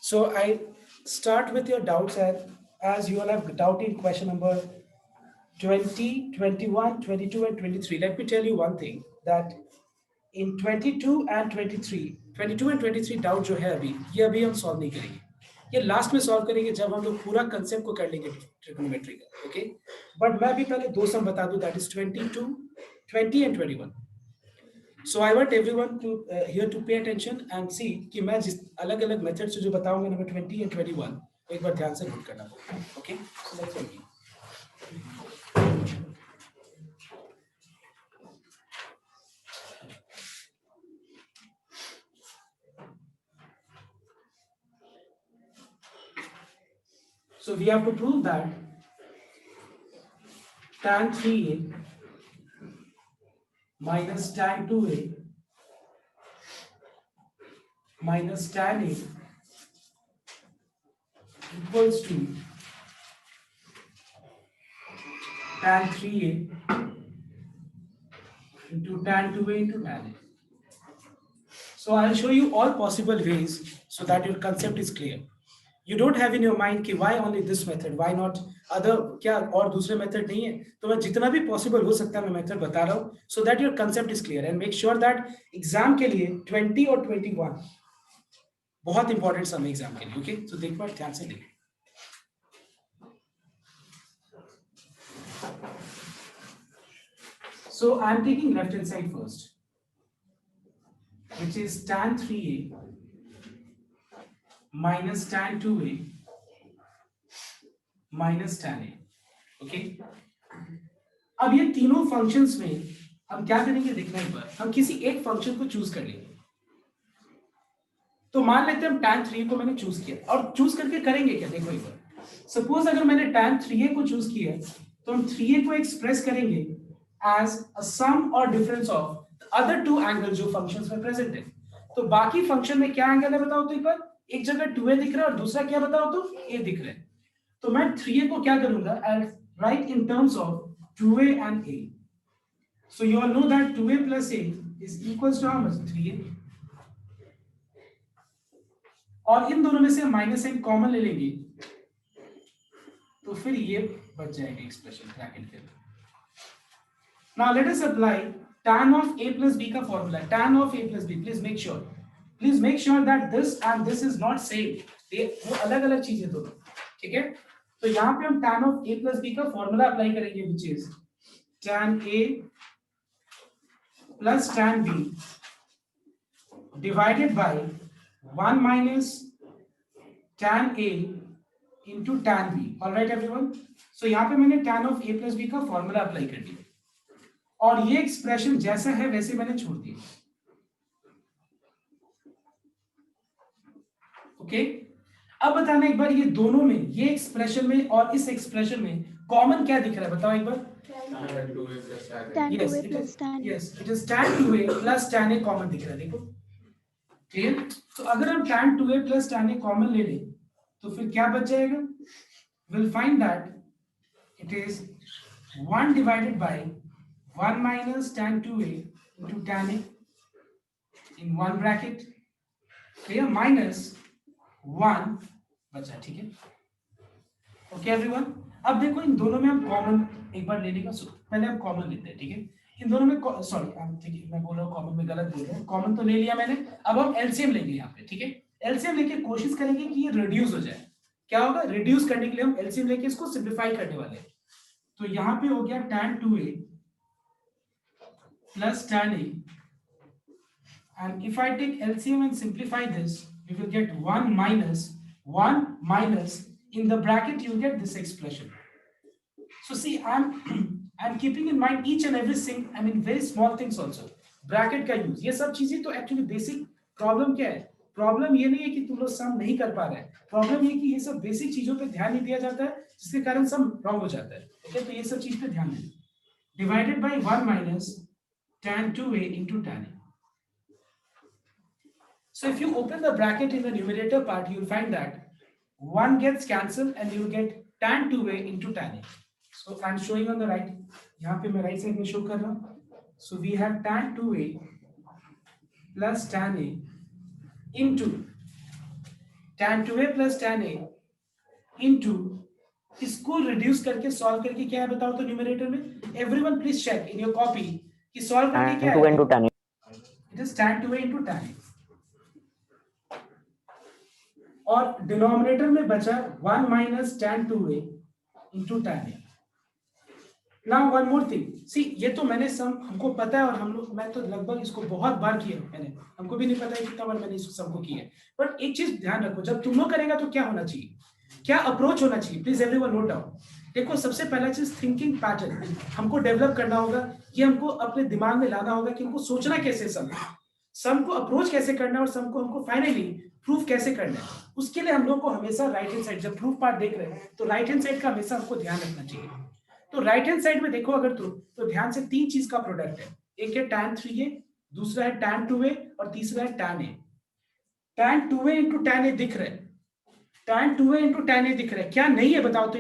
So I start with your doubts, as you all have doubt in question number 20, 21, 22, and 23. Let me tell you one thing, that in 22 and 23, 22 and 23 doubt जो है अभी, ये अभी हम solve नहीं करेंगे, ये लास्ट में सॉल्व करेंगे जब हम लोग पूरा कंसेप्ट को कर लेंगे ट्रिग्नोमेट्री का. ओके, बट मैं अभी पहले दो सम बता दूं, that is 22, 20 and 21. So I want everyone to hear to pay attention and see कि मैं जिस अलग अलग मेथड से जो बताऊंगा नंबर 20 एंड 21, एक बार ध्यान से नोट करना होगा. Okay, so let's begin. So we have to prove that tan 3a minus tan 2a minus tan a equals to tan 3a into tan 2a into tan a. So I'll show you all possible ways so that your concept is clear. You don't have in your mind कि why only this method, why not other, क्या और दूसरे method नहीं है. तो मैं जितना भी पॉसिबल हो सकता है मैं मेथड बता रहा हूँ, so that your concept is clear, and make sure that exam के लिए 20 और 21 बहुत इंपॉर्टेंट समय एग्जाम के लिए. ओके, तो देखो ध्यान से देखो. So I'm taking left hand side first, which is tan 3a minus tan 2a minus tan a. Okay, अब ये तीनों फंक्शंस में हम क्या करेंगे देखना एक बार. हम किसी एक फंक्शन को चूज कर लेंगे. तो मान लेते हैं हम tan 3 को मैंने चूज किया, और चूज करके करेंगे क्या देखो एक बार. सपोज अगर मैंने tan 3a को चूज किया तो हम 3a को एक्सप्रेस करेंगे एज अ सम और difference of other two angle जो फंक्शंस में प्रेजेंट है. तो बाकी फंक्शन में क्या एंगल है बताओ तो एक बार. एक जगह 2a दिख रहा है और दूसरा क्या बताओ तो a दिख रहा है. तो मैं 3a को क्या करूंगा, I write in terms of 2a and a. So you all know that 2a plus a is equals to how much? 3a. और इन दोनों में से माइनस n कॉमन ले लेंगे तो फिर ये बच जाएगा एक्सप्रेशन ब्रैकेट के अंदर. Now let us apply tan of a plus b का formula. tan of a plus b, please make sure that this and this is not same. ये वो अलग अलग चीजें दोनों. ठीक है, तो यहाँ पे हम tan of a plus b का फॉर्मूला अप्लाई करेंगे, which is tan a plus tan b divided by 1 minus tan a into tan b. All right everyone. So यहाँ पे मैंने tan of a plus b का formula apply कर दिया और ये एक्सप्रेशन जैसा है वैसे मैंने छोड़ दिया. ओके, अब बताना एक बार ये दोनों में, ये एक्सप्रेशन में और इस एक्सप्रेशन में कॉमन क्या दिख रहा है बताओ एक बार. yes it is tan 2a plus tan a common दिख रहा है. देखो क्लियर. तो अगर हम tan 2a plus tan a common ले लें तो फिर क्या बच जाएगा. Will find that it is 1 divided by 1 minus tan 2a into tan a in one bracket. clear, minus 1 बचा. ठीक है, ओके एवरीवन. अब देखो इन दोनों में हम कॉमन एक बार लेने का, पहले हम कॉमन लेते हैं. ठीक है, इन दोनों में सॉरी ठीक है मैं बोल रहा हूँ कॉमन में गलत बोल रहा हूँ. कॉमन तो ले लिया मैंने, अब हम एलसीएम लेंगे यहाँ पे. ठीक है, एलसीएम लेके कोशिश करेंगे कि ये रिड्यूस हो जाए. क्या होगा, रिड्यूस करने के लिए हम एलसीएम लेके इसको सिंप्लीफाई करने वाले हैं. तो यहाँ पे हो गया tan 2a plus tan a, and if I take LCM and simplify this, we will get 1 minus in the bracket you get this expression. So see, I'm keeping in mind each and every thing, I mean very small things also. Bracket का use, ये सब चीजें तो actually basic. Problem क्या है, problem ये नहीं है कि तुम लोग सम नहीं कर पा रहे हैं, प्रॉब्लम ये कि ये सब बेसिक चीजों पे ध्यान नहीं दिया जाता है जिसके कारण सम रॉन्ग हो जाता है. ओके, तो ये सब चीज पे ध्यान दें. Divided by 1 minus tan 2a into tan a. So if you open the bracket in the numerator part, you will find that 1 gets cancelled and you get tan 2a into tan a. So I'm showing on the right. यहाँ पे मैं right side में show कर रहा हूँ. So we have tan 2a plus tan a into tan 2a plus tan a into इसको reduce करके solve करके क्या है बताओ तो न्यूमरेटर में everyone please check in your copy कि सॉल्व करके क्या है into tan it is tan 2a into tan a और डिनोमिनेटर में बचा 1 minus tan 2a into tan a. Now one more thing. See, ये तो मैंने सम हमको पता है और हम लोग मैं तो लगभग इसको बहुत बार किया मैंने हमको भी नहीं पता है कितना बार मैंने इसको सबको किया है बट एक चीज ध्यान रखो जब तुम लोग करेगा तो क्या होना चाहिए क्या अप्रोच होना चाहिए प्लीज एवरीवन नोट डाउन देखो सबसे पहला चीज थिंकिंग पैटर्न हमको डेवलप करना होगा कि हमको अपने दिमाग में लाना होगा कि हमको सोचना कैसे सम को अप्रोच कैसे करना है और सम को हमको फाइनली प्रूफ कैसे करना है उसके लिए हम लोग को हमेशा राइट हैंड साइड जब प्रूफ पार्ट देख रहे हैं तो राइट हैंड साइड का हमेशा हमको ध्यान रखना चाहिए तो राइट हैंड साइड में देखो अगर तो ध्यान से तीन चीज का प्रोडक्ट है एक है tan 3a दूसरा है tan 2a और तीसरा है tan a tan 2a into tan a दिख रहा है tan 2a into tan a दिख रहा है क्या नहीं है बताओ तो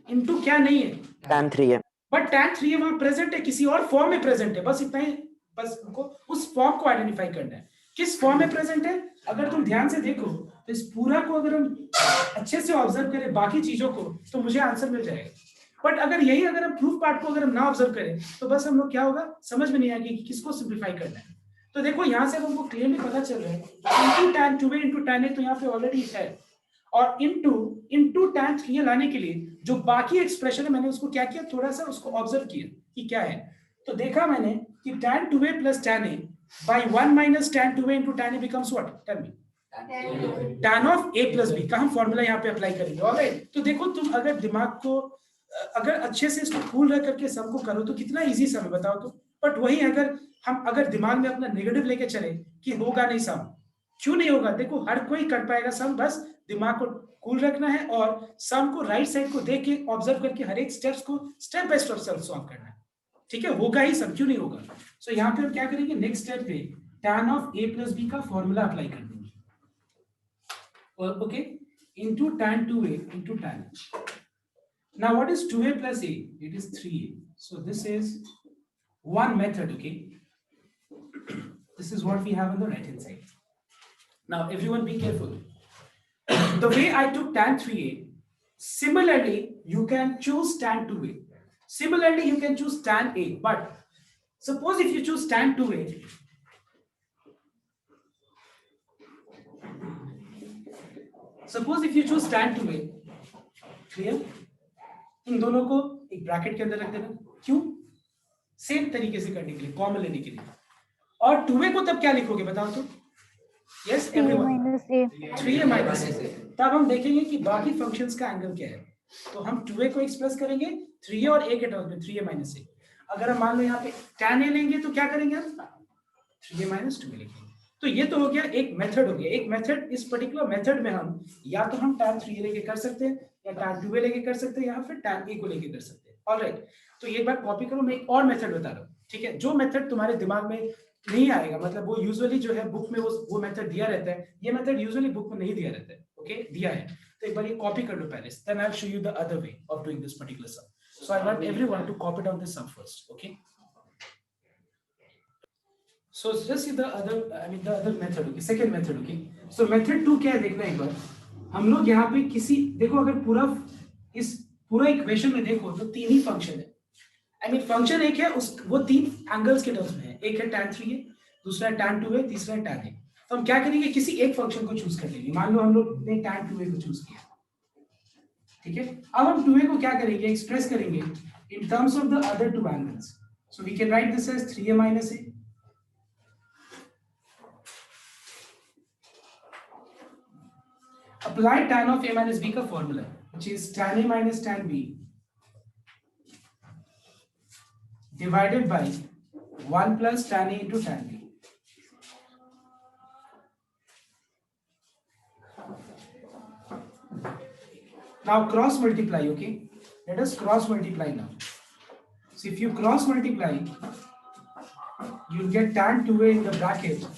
into क्या नहीं है tan 3a but tan 3a वहां प्रेजेंट है किसी और फॉर्म में प्रेजेंट है बस इतना ही बस हमको उस फॉर्म को आइडेंटिफाई करना है किस फॉर्म में प्रेजेंट है अगर तुम ध्यान से देखो तो इस पूरा को अगर हम अच्छे से ऑब्जर्व करें बाकी चीजों को तो मुझे आंसर मिल जाएगा बट अगर हम प्रूफ पार्ट को अगर हम ना ऑब्जर्व करें तो बस हम लोग क्या होगा समझ में नहीं आएगा कि किसको सिंप्लीफाई करना है तो देखो यहाँ से हमको क्लियरली पता चल रहा है into tan 2a into tan a तो यहाँ पे ऑलरेडी है और इनटू tan 3a लाने के लिए जो बाकी एक्सप्रेशन है मैंने उसको क्या किया थोड़ा सा उसको ऑब्जर्व किया कि क्या है तो देखा मैंने कि tan 2a plus tan a by 1 minus tan 2a into tan a becomes what tell me tan of a plus b का हम फॉर्मूला यहाँ पे अप्लाई करेंगे ऑलराइट तो देखो तुम अगर दिमाग को अगर अच्छे से इसको कूल रख करके सम को करो तो कितना इजी सम है बताओ तो बट वही अगर दिमाग में अपना नेगेटिव लेके चले कि होगा नहीं सम क्यों नहीं होगा देखो हर कोई कर पाएगा सम बस दिमाग को कूल रखना है और सम को राइट साइड को देख के ऑब्जर्व करके हर एक स्टेप्स को स्टेप बाय स्टेप सॉल्व करना है ठीक है होगा ही सम क्यों नहीं होगा सो यहाँ पे हम क्या करेंगे नेक्स्ट स्टेप पे tan of a plus b का फॉर्मूला अप्लाई कर देंगे okay into tan 2a into tan now what is 2a plus a it is 3a so this is one method okay this is what we have on the right hand side now everyone be careful the way I took tan 3a similarly you can choose tan 2a similarly you can choose tan a but suppose if you choose tan 2a suppose if you choose tan 2a clear इन दोनों को एक bracket के अंदर रख देना क्यों same तरीके से करने के लिए कॉमन लेने के लिए और 2a को तब क्या लिखोगे बताओ तो yes everyone 3a minus a तब हम देखेंगे कि बाकी फंक्शंस का एंगल क्या है तो हम 2a को एक्सप्रेस करेंगे 3a और a के टर्म्स में 3a minus a अगर हम मान लो यहाँ पे tan a लेंगे तो क्या करेंगे हम 3a minus 2a लिखेंगे तो ये तो हो गया एक मेथड हो गया एक मेथड इस पर्टिकुलर मेथड में हम या तो हम tan 3a लेके कर सकते हैं या tan 2a लेके कर सकते हैं या फिर tan a को लेके कर सकते हैं ऑलराइट तो एक बार कॉपी करो मैं एक और मेथड बता रहा हूँ ठीक है जो मेथड तुम्हारे दिमाग में नहीं आएगा मतलब वो यूजुअली जो है बुक में वो मेथड दिया रहता है ये मेथड यूजुअली बुक में नहीं दिया रहता है ओके दिया है तो एक बार ये कॉपी कर लो पहले then I will show you the other way of doing this particular sum so I want everyone to copy down this sum first okay so just see the other method okay second method okay so method 2 क्या है देखना एक बार हम लोग यहाँ पे किसी देखो अगर इस पूरा इक्वेशन में देखो तो तीन ही फंक्शन है फंक्शन एक है उस वो तीन एंगल्स के टर्म्स में है एक है tan 3a दूसरा है tan 2a तीसरा है tan a तो हम क्या करेंगे किसी एक फंक्शन को चूज कर लेंगे मान लो हम लोग ने tan 2a को चूज किया ठीक है अब हम 2a को क्या करेंगे एक्सप्रेस करेंगे in terms of the other two angles so we can write this as 3a minus a apply tan of a minus b का formula which is tan a minus tan b divided by 1 plus tan a into tan b now cross multiply okay let us cross multiply now so if you cross multiply you'll get tan 2a in the bracket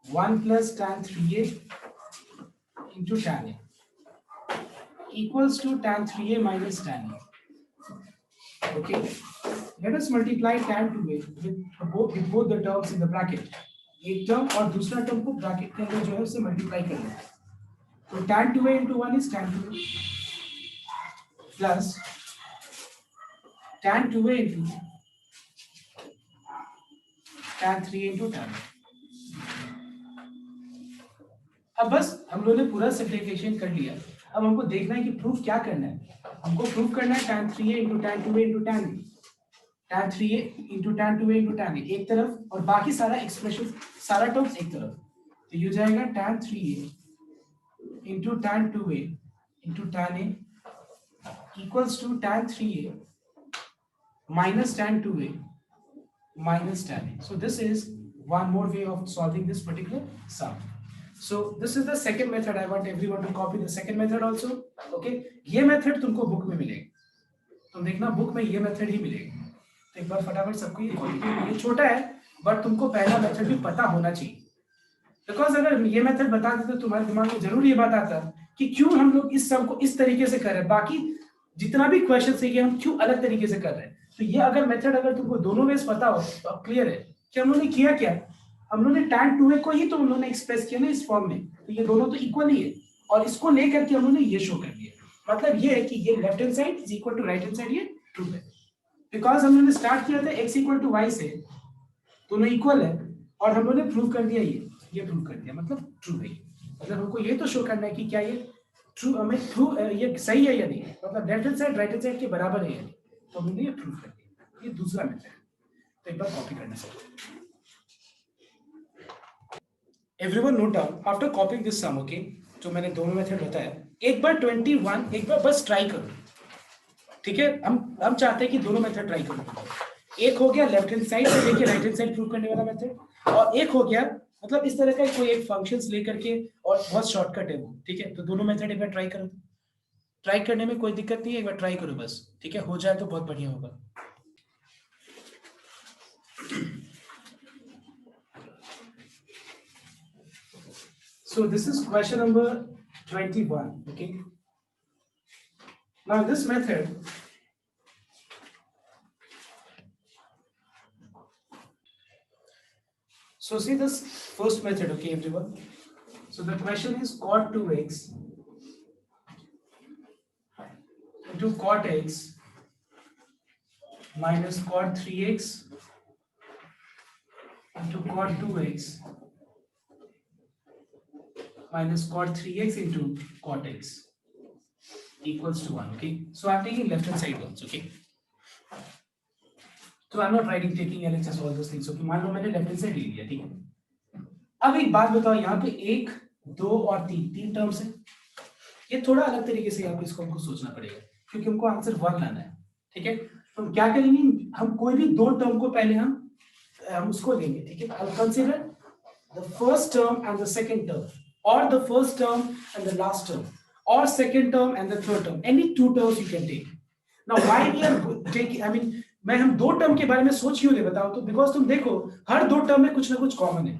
1 plus tan 3a into tan a equals to tan 3a minus tan a. Okay, let us multiply tan 2a with both the terms in the bracket. एक term और दूसरा term को bracket के अंदर जो है उसे multiply कर लेते हैं तो tan 2a into 1 is tan 2a plus tan 2a into tan 3 into tan। अब बस हम लोगों ने पूरा सिंप्लीफिकेशन कर लिया। अब हमको देखना है कि प्रूफ क्या करना है। हमको प्रूफ करना है tan 3a into tan 2a into tan a, tan 3a into tan 2a into tan a एक तरफ, और बाकी सारा एक्सप्रेशन सारा टर्म्स एक तरफ। तो ये हो जाएगा tan 3a into tan 2a into tan a equals to tan 3a minus tan 2a minus tan a. So this is one more way of solving this particular sum. So this is the second method. I want everyone to copy the second method also. Okay, ये method तुमको book में मिलेगा, तुम देखना book में ये method ही मिलेगा। तो एक बार फटाफट सबको ये छोटा है बट तुमको पहला मेथड भी पता होना चाहिए, बिकॉज अगर ये मेथड बता देते तो तुम्हारे दिमाग में जरूर ये बात आता कि क्यों हम लोग इस सम को इस तरीके से कर रहे हैं, बाकी जितना भी क्वेश्चन है ये हम क्यों अलग तरीके से कर रहे हैं। तो ये अगर मेथड अगर तुमको दोनों वेज पता हो तो अब क्लियर है कि हम लोगों ने किया क्या। हम लोगों ने tan 2a को ही तो हम लोगों ने एक्सप्रेस किया ना इस फॉर्म में, तो ये दोनों तो इक्वल ही है, और इसको लेकर के हम लोगों ने ये शो कर दिया। मतलब ये है कि ये left hand side is equal to right hand side, ये ट्रू है, बिकॉज हम लोगों ने स्टार्ट किया था x इक्वल टू y से, दोनों इक्वल है, और हम लोगों ने प्रूव कर दिया ये प्रूव कर दिया, मतलब ट्रू है। मतलब हमको ये तो शो करना है कि क्या ये ट्रू, हमें ट्रू ये सही है या नहीं, मतलब left hand side right hand side के बराबर है या नहीं, तो हमने ये प्रूव कर दिया। ये दूसरा मेथड है, तो एक बार कॉपी करना चाहिए। Everyone note down after copying this sum. Okay, जो मैंने दोनों मेथड बताया, एक बार 21 एक बार बस ट्राई करो, ठीक है। हम चाहते हैं कि दोनों मेथड ट्राई करो। एक हो गया लेफ्ट हैंड साइड से लेके राइट हैंड साइड प्रूव करने वाला मेथड, और एक हो गया मतलब इस तरह का कोई एक फंक्शंस लेकर के, और बहुत शॉर्टकट है वो, ठीक है। तो दोनों मेथड एक बार ट्राई करो, ट्राई करने में कोई दिक्कत नहीं है, एक बार ट्राई करो बस, ठीक है। हो जाए तो बहुत बढ़िया होगा। So this is question number 21. Okay. Now this method, so see this first method, okay everyone. So the question is cot 2x into cot x minus cot 3x into cot 2x minus cot 3x into cot x equals to 1. Okay, so I'm taking left hand side ones. Okay, so I'm not writing taking LHS all those things. Okay, मान लो मैंने left hand side ले लिया, ठीक है। अब एक बात बताओ, यहाँ पे 1 2 और 3 टर्म्स है, ये थोड़ा अलग तरीके से यहाँ पे इसको हमको सोचना पड़ेगा, क्योंकि हमको आंसर 1 लाना है, ठीक है। तो हम क्या करेंगे, हम कोई भी 2 टर्म को पहले हम उसको लेंगे, ठीक है। I'll consider the first term and the second term, or the first term and the last term, or second term and the third term, any 2 terms you can take. Now why we are taking, I mean मैं हम 2 term के बारे में सोच क्यों रहे बताओ तो, बिकॉज तुम देखो हर 2 टर्म में कुछ ना कुछ कॉमन है।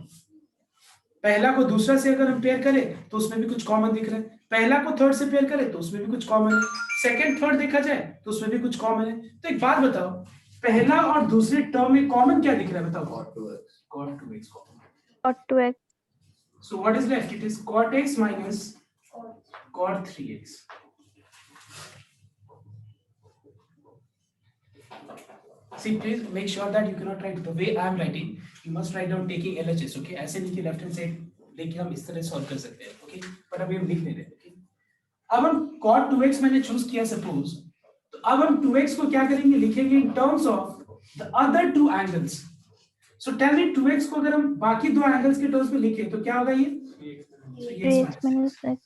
पहला को दूसरा से अगर हम पेयर करें तो उसमें भी कुछ कॉमन दिख रहा है, पहला को थर्ड से पेयर करें तो उसमें भी कुछ कॉमन है, सेकंड थर्ड देखा जाए तो उसमें भी कुछ कॉमन है। तो एक बात बताओ, पहला और दूसरे टर्म में कॉमन क्या दिख रहा है बताओ? cot 2x common. cot 2x, so what is left? It is cot x minus cot 3x. See, please make sure that you cannot write the way I am writing. You must write down taking LHS. Okay, ऐसे नहीं कि left hand side लेके हम इस तरह solve कर सकते हैं। ओके, पर अभी हम लिख नहीं रहे। ओके, अब हम cot 2x मैंने चूज किया सपोज, तो अब हम 2x को क्या करेंगे, लिखेंगे in terms of the other 2 angles. So tell me 2x को अगर हम बाकी 2 एंगल्स के टर्म्स में लिखें तो क्या होगा ये? x minus x.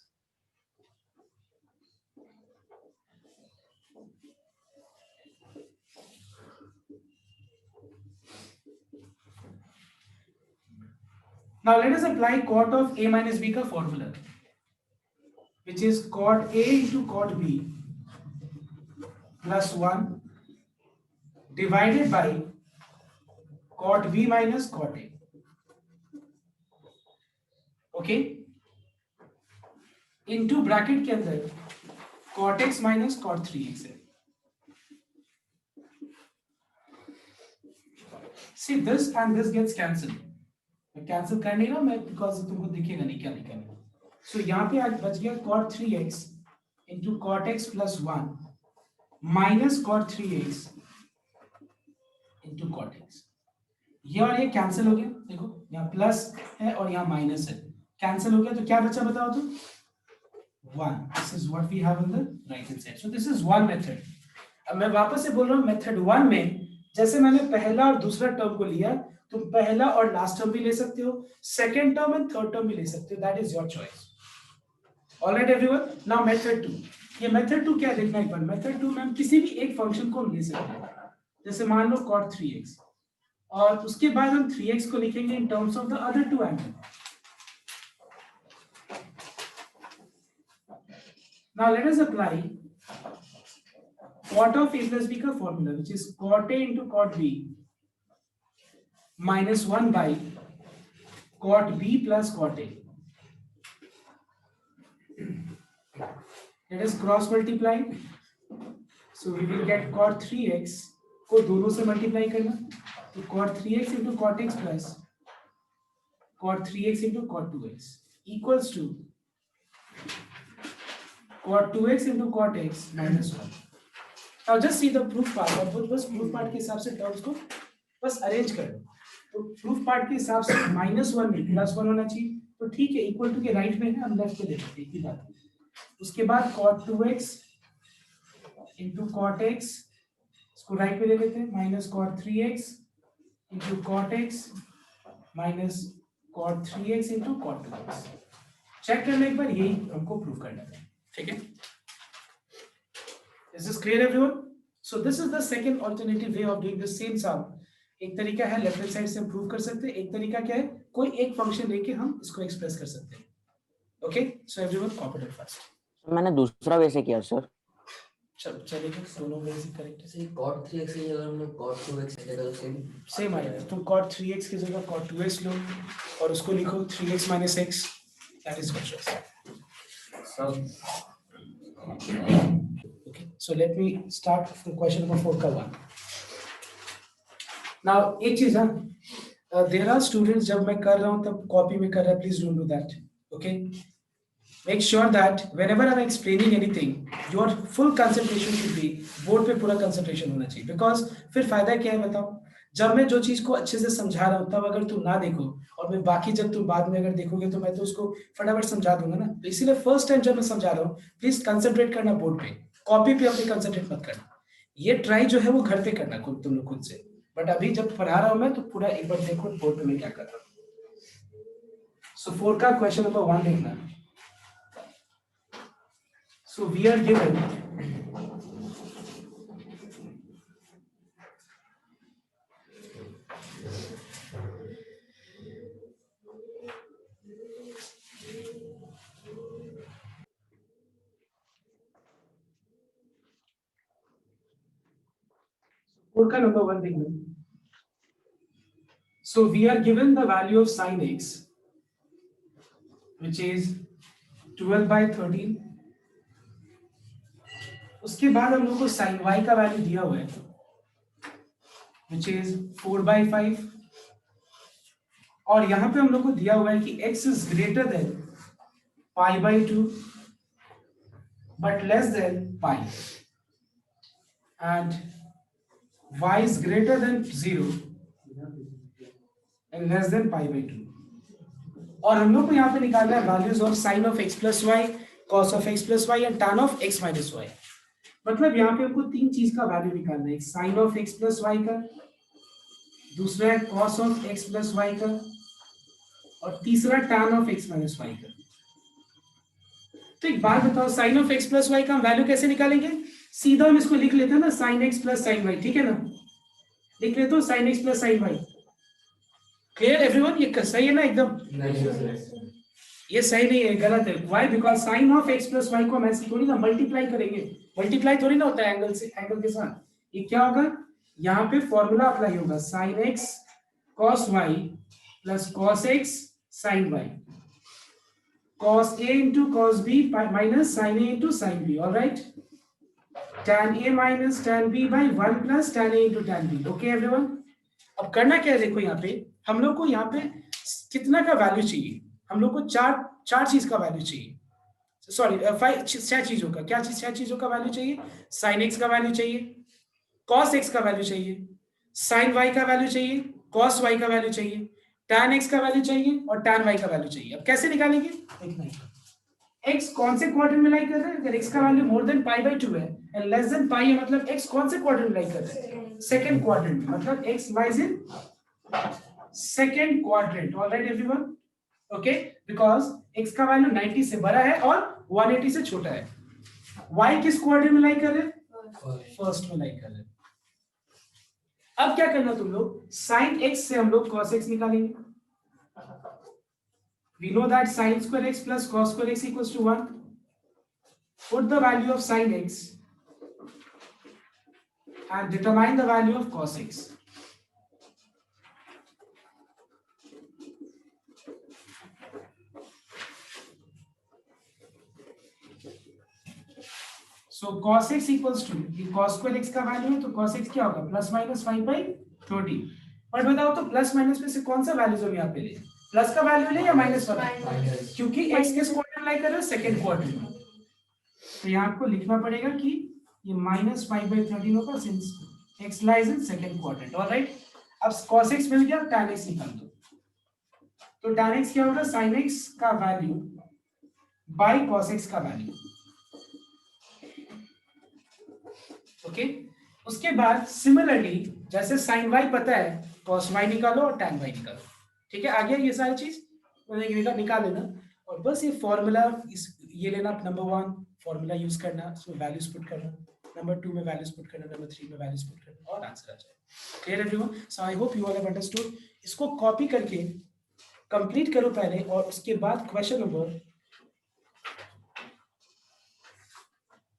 Now let us apply cot of a minus b का formula, which is cot a into cot b plus 1 divided by cot b minus cot a. Okay, into bracket के अंदर cot x minus cot 3x है। See this and this gets cancelled, cancel कर नहीं रहा मैं because तुमको दिखेगा नहीं क्या लिखा है। सो यहाँ पे आज बच गया cot 3x into cot x plus 1 minus cot 3x into cot x। ये और ये कैंसिल हो गया, देखो यहाँ प्लस है और यहाँ माइनस है, कैंसिल हो गया, तो क्या बचा बताओ तो 1। This is what we have in the right hand side. So this is one method. अब मैं वापस से बोल रहा हूँ, मेथड 1 में जैसे मैंने पहला और दूसरा टर्म को लिया, तुम पहला और लास्ट टर्म भी ले सकते हो, second term and third term भी ले सकते हो, that is your choice. Alright everyone, now method 2। ये मेथड 2 क्या देखना है, मेथड 2 में हम किसी भी एक फंक्शन को ले सकते हैं, जैसे मान लो cot 3x, और उसके बाद हम 3x को लिखेंगे in terms of the other two angle. Now let us apply cot of a plus b का formula, which is cot a into cot b minus 1 by cot b plus cot a. Let us cross multiply, so we will get cot 3x को दोनों से multiply करना, तो cot 3x into cot x plus cot 3x into cot 2x equals to cot 2x into cot x minus 1. Now just see the proof part, और बस proof part के हिसाब से टर्म्स को बस अरेंज कर लो। तो प्रूफ पार्ट के हिसाब से -1 में +1 होना चाहिए, तो ठीक है, इक्वल टू के राइट में है, हम लेफ्ट में देखते हैं की बात। उसके बाद cot 2x into cot x, इसको राइट में ले लेते हैं, minus cot 3x into cot x minus cot 3x into cot 2x। Check करना एक बार, यही हमको प्रूफ करना है, ठीक है। Is this clear everyone? So this is the second alternative way of doing the same sum. एक तरीका है लेफ्ट हैंड साइड से हम प्रूव कर सकते हैं, एक तरीका क्या है, कोई एक फंक्शन लेके हम इसको एक्सप्रेस कर सकते हैं। Okay, so everyone copy it first. मैंने दूसरा वे से किया सर। चलेगा, दोनों वे से करेक्ट है। cot 3x की जगह हमने cot 2x लेगा तो सेम आएगा, तुम cot 3x की जगह cot 2x लो और उसको लिखो 3x minus x, that is what choice। Okay, so let me start from question number 4 का 1। Now एक चीज है, there are students, जब मैं कर रहा हूँ तब कॉपी में कर रहा है, please don't do that, okay? Make sure that whenever I'm explaining anything, your full concentration should be board पे, पूरा concentration होना चाहिए, because फिर फायदा क्या है बताओ, जब मैं जो चीज को अच्छे से समझा रहा हूँ तब अगर तुम ना देखो और मैं बाकी जब तुम बाद में अगर देखोगे तो मैं तो उसको फटाफट समझा दूंगा ना, तो इसीलिए फर्स्ट टाइम जब मैं समझा रहा हूँ प्लीज कंसंट्रेट करना बोर्ड पे, कॉपी पे अपने कंसंट्रेट मत करना। ये ट्राई जो है वो घर पे करना खुद, तुम लोग खुद से, बट अभी जब पढ़ा रहा हूँ मैं तो पूरा एक बार देखो बोर्ड पे मैं क्या कर रहा हूँ। सो 4 का क्वेश्चन नंबर 1 देखना। सो वी आर गिवन का नंबर 1 देखना। So we are given the value of sin x, which is 12/13। उसके बाद हम लोग को sin y का वैल्यू दिया हुआ है, which is 4/5, और यहाँ पे हम लोग को दिया हुआ है कि x is greater than pi/2 but less than pi, and y is greater than 0 and less than pi/2। और हम लोग को यहाँ पे निकालना है values of sin of x plus y, cos of x plus y and tan of x minus y। मतलब यहाँ पे हमको 3 चीज का वैल्यू निकालना है, एक sin of x plus y का, दूसरा है cos of x plus y का, और तीसरा tan of x minus y का। तो एक बात बताओ, sin of x plus y का हम वैल्यू कैसे निकालेंगे? सीधा हम इसको लिख लेते हैं ना, sin x plus sin y, ठीक है ना, लिख लेते हो sin x plus sin y। Clear everyone, ये सही है ना एकदम? ये सही नहीं है, गलत है। Why? Because sin of x plus y को हम ऐसे थोड़ी ना मल्टीप्लाई करेंगे, मल्टीप्लाई थोड़ी ना होता है एंगल से, एंगल के साथ। ये क्या होगा, यहाँ पे फॉर्मूला अप्लाई होगा, sin x cos y plus cos x sin y, cos a into cos b minus sin a into sin b, all right? tan a minus tan b by 1 plus tan a into tan b। Okay everyone, अब करना क्या है, देखो यहाँ पे हम लोग को यहाँ पे कितना का वैल्यू चाहिए, हम लोग को 4 चीज का वैल्यू चाहिए, सॉरी 6 चीजों का, क्या चीज 6 चीजों का वैल्यू चाहिए? साइन एक्स का वैल्यू चाहिए, कॉस एक्स का वैल्यू चाहिए, साइन वाई का वैल्यू चाहिए, कॉस वाई का वैल्यू चाहिए, tan एक्स का वैल्यू चाहिए और tan वाई का वैल्यू चाहिए। अब कैसे निकालेंगे? देखना है x कौन से क्वाड्रेंट में लाई कर रहा है। अगर x का वैल्यू मोर देन π/2 है एंड लेस देन पाई है, मतलब x कौन से क्वाड्रेंट में लाई कर रहा है? सेकंड क्वाड्रेंट में, मतलब x lies in second quadrant. Alright everyone, okay, because x का वैल्यू 90 से बड़ा है और 180 से छोटा है। y किस क्वाड्रेंट में लाई कर रहे हैं? फर्स्ट में लाई कर रहे हैं। अब क्या करना तुम लोग, sin x से हम लोग cos x निकालेंगे। We know that sin square x plus cos square x equals to 1. Put the value of sin x and determine the value of cos x. So cos x equals to, ये cos square x का value है तो cos x क्या होगा? Plus minus 5/30। But बताओ तो plus minus में से कौन सा वैल्यूज हम यहाँ पे ले, प्लस का वैल्यू ले या माइनस वाला? क्योंकि x किस क्वाड्रेंट लाई कर रहे हो? सेकंड क्वाड्रेंट में। तो यहाँ आपको लिखना पड़ेगा कि ये माइनस 5/13 होगा since x lies in second quadrant. Alright, अब cos x मिल गया, tan x निकाल दो। तो tan x क्या होगा? sin x का वैल्यू बाय cos x का वैल्यू। ओके, उसके बाद सिमिलरली जैसे sin y पता है, cos y निकालो और tan y निकालो। ठीक है, आ गया ये सारी चीज निकाल लेना। और बस ये फॉर्मूला ये लेना, नंबर 1 फॉर्मूला यूज करना, उसमें वैल्यूज पुट करना, नंबर 2 में वैल्यूज पुट करना, नंबर 3 में वैल्यूज पुट करना और आंसर आ जाएगा। Clear everyone? So I hope you all have understood. इसको कॉपी करके कंप्लीट करो पहले, और उसके बाद क्वेश्चन नंबर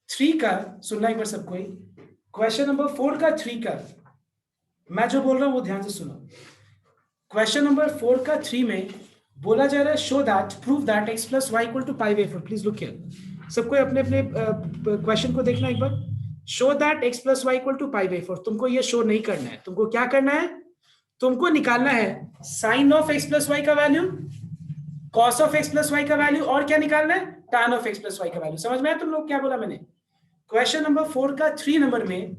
3 का सुनना एक बार सबको ही। क्वेश्चन नंबर 4 का 3 का मैं जो बोल रहा हूं वो ध्यान से सुनो। क्वेश्चन नंबर 4 का 3 में बोला जा रहा है show that, prove that x plus y equal to π/4। Please look here, सबको अपने अपने क्वेश्चन को देखना एक बार। Show that x plus y equal to π/4। तुमको ये शो नहीं करना है, तुमको क्या करना है? तुमको निकालना है sine of x plus y का value, cos of x plus y का वैल्यू, और क्या निकालना है? tan of x plus y का वैल्यू। समझ में आया तुम लोग क्या बोला मैंने? क्वेश्चन नंबर 4 का 3 नंबर में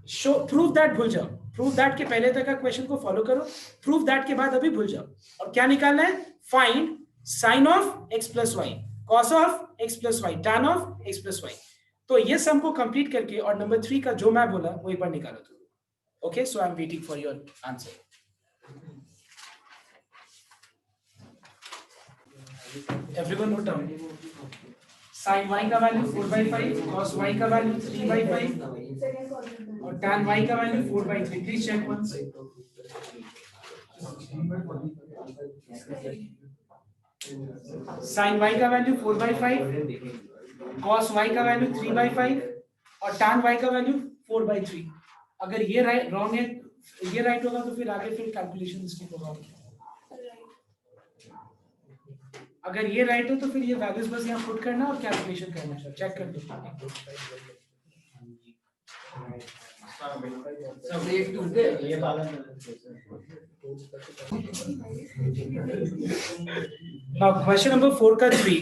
शो, प्रूव दैट भूल जाओ, प्रूव दैट के पहले तक का क्वेश्चन को फॉलो करो, प्रूव दैट के बाद अभी भूल जाओ। और क्या निकालना है? Find sine of x plus y, cos of x plus y, tan of x plus y. तो ये सम को कंप्लीट करके और नंबर 3 का जो मैं बोला वो एक बार निकालो तुम। Okay, so I am waiting for your answer. Everyone note down. sin y का वैल्यू 4/5, cos y का वैल्यू 3/5 और tan y का value 4/3। Please check once. sin y का वैल्यू 4/5, cos y का वैल्यू 3/5 और tan y का value 4/3। अगर ये राइट रॉन्ग है, ये राइट होगा तो फिर आगे फिर कैलकुलेशन स्किप होगा। अगर ये राइट है तो फिर ये वैल्यूज बस यहाँ पुट करना और कैलकुलेशन करना है। चेक कर दो। सब एक टू दे ये वाला। नाउ क्वेश्चन नंबर 4 का 3,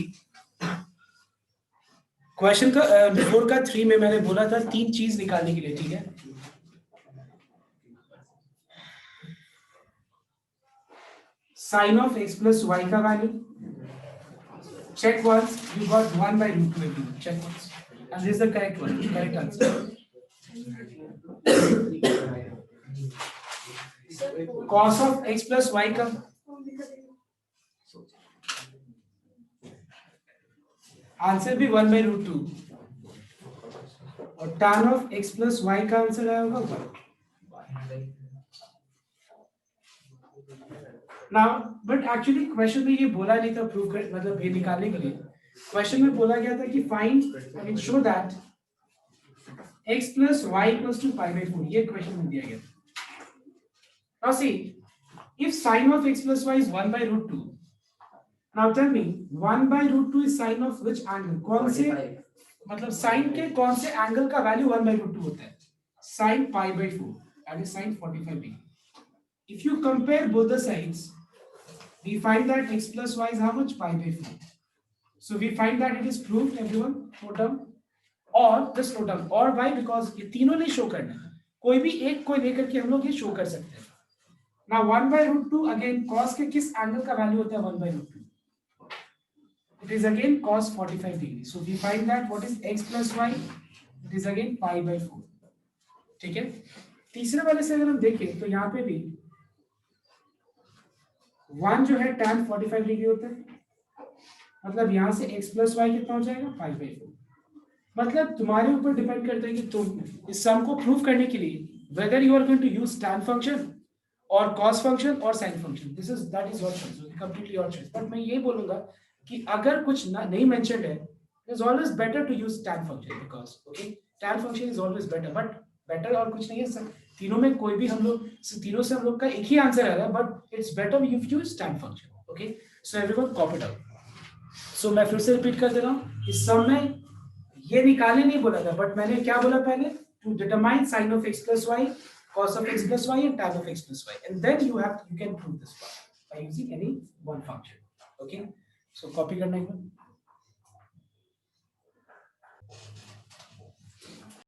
क्वेश्चन का 4 का 3 में मैंने बोला था 3 चीज निकालने के लिए। ठीक है, sine of x plus y का value, check once, you got 1/√2 everyone. Check once, and this is the correct one, correct answer. Cos of x plus y का आंसर भी 1/√2 और tan of x plus y का answer आया होगा 1। Now but actually question में ये बोला नहीं था प्रूव कर, मतलब ये निकालने के लिए क्वेश्चन में बोला गया था कि find, I mean show that x plus y equals to π/4। ये क्वेश्चन में दिया गया था। Now see, if sine of x plus y is 1/√2, now tell me 1/√2 is sine of which angle? कौन से, मतलब साइन के कौन से एंगल का वैल्यू 1/√2 होता है? Sine π/4, that is sine 45 degree. If you compare both the sides, we find that x plus y is how much? π/4. So we find that it is proved, everyone. Note down. Or just note down. Or why? Because ये तीनों नहीं show करना है, कोई भी एक को लेकर के हम लोग ये शो कर सकते हैं. Now 1/√2 again cos के किस एंगल का वैल्यू होता है 1/√2? It is again cos 45 degrees. So we find that what is x plus y? It is again pi/4. ठीक है. तीसरे वाले से अगर हम देखें तो यहाँ पे भी 1 जो है tan 45 डिग्री होता है, मतलब यहाँ से x plus y कितना हो जाएगा pi/4. मतलब तुम्हारे ऊपर डिपेंड करता है कि तुम इस सम को प्रूव करने के लिए whether you are going to use tan function और cos function और sin function. That is your choice, completely your choice. But मैं ये बोलूंगा कि अगर कुछ नहीं mentioned है, it is always better to use tan function because okay, tan function is always better. But better और कुछ नहीं है सर. तीनों में कोई भी हम लोग तीनों से हम लोग का एक ही आंसर आएगा, but it's better if you use tan function. Okay, so everyone copy it out. So मैं फिर से रिपीट कर दे रहा हूँ. इस सम में ये निकालने नहीं बोला था, but मैंने क्या बोला पहले? To determine sin of x plus y, cos of x plus y, and tan of x plus y, and then you can prove this part by using any one function. Okay, so copy करना एक बार.